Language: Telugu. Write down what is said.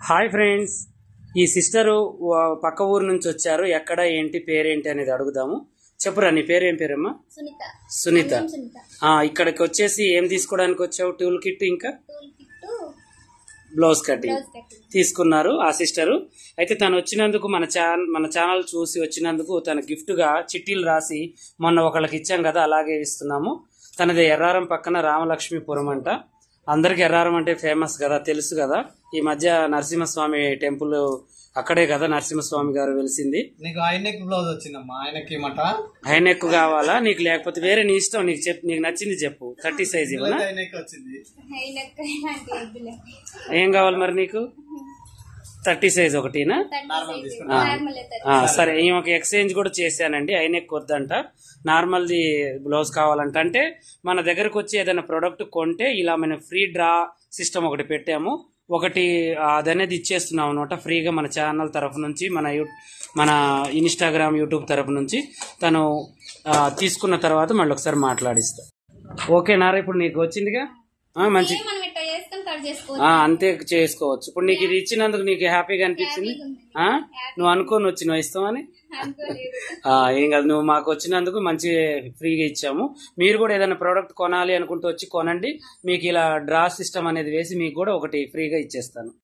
హాయ్ ఫ్రెండ్స్, ఈ సిస్టరు పక్క ఊరు నుంచి వచ్చారు. ఎక్కడ ఏంటి పేరేంటి అనేది అడుగుదాము. చెప్పురా, నీ పేరు ఏం పేరమ్మా? సునీత. ఇక్కడికి వచ్చేసి ఏం తీసుకోవడానికి వచ్చావు? టూల్ కిట్ ఇంకా బ్లౌజ్ కటింగ్ తీసుకున్నారు ఆ సిస్టరు. అయితే తను వచ్చినందుకు మన ఛానల్ చూసి వచ్చినందుకు తన గిఫ్ట్ గా చిట్టీలు రాసి మొన్న ఒకళ్ళకి ఇచ్చాం కదా, అలాగే ఇస్తున్నాము. తనది ఎర్రారం పక్కన రామలక్ష్మీపురం అంట. అందరికి ఎర్రారం అంటే ఫేమస్ కదా, తెలుసు కదా. ఈ మధ్య నరసింహస్వామి టెంపుల్ అక్కడే కదా నరసింహస్వామి గారు వెలిసింది. నీకు హైనెక్ బ్లౌజ్ వచ్చిందమ్మా, హైనెక్ కావాలా నీకు? లేకపోతే వేరే నీ ఇష్టం, నీకు నచ్చింది చెప్పు. 30 సైజ్ ఇవ్వనా? ఏం కావాలి మరి నీకు? 30 సైజ్ ఒకటినా? సరే, ఈమెకి ఎక్స్చేంజ్ కూడా చేశానండి. హైనెక్ వద్దంట, నార్మల్ది బ్లౌజ్ కావాలంట. అంటే మన దగ్గరకు వచ్చి ఏదైనా ప్రొడక్ట్ కొంటే ఇలా మనం ఫ్రీ డ్రా సిస్టమ్ ఒకటి పెట్టాము. ఒకటి అదనేది ఇచ్చేస్తున్నాం అనమాట ఫ్రీగా మన ఛానల్ తరఫు నుంచి, మన ఇన్స్టాగ్రామ్ యూట్యూబ్ తరఫు నుంచి. తను తీసుకున్న తర్వాత మళ్ళీ ఒకసారి మాట్లాడిస్తా. ఓకేనారా? ఇప్పుడు నీకు వచ్చిందిగా మంచి, అంతే చేసుకోవచ్చు. ఇప్పుడు నీకు ఇది ఇచ్చినందుకు నీకు హ్యాపీగా అనిపించింది? నువ్వు అనుకోని వచ్చినావు ఇస్తామని? ఏం కాదు, నువ్వు మాకు వచ్చినందుకు మంచి ఫ్రీగా ఇచ్చాము. మీరు కూడా ఏదైనా ప్రోడక్ట్ కొనాలి అనుకుంటూ వచ్చి కొనండి. మీకు ఇలా డ్రా సిస్టమ్ అనేది వేసి మీకు కూడా ఒకటి ఫ్రీగా ఇచ్చేస్తాను.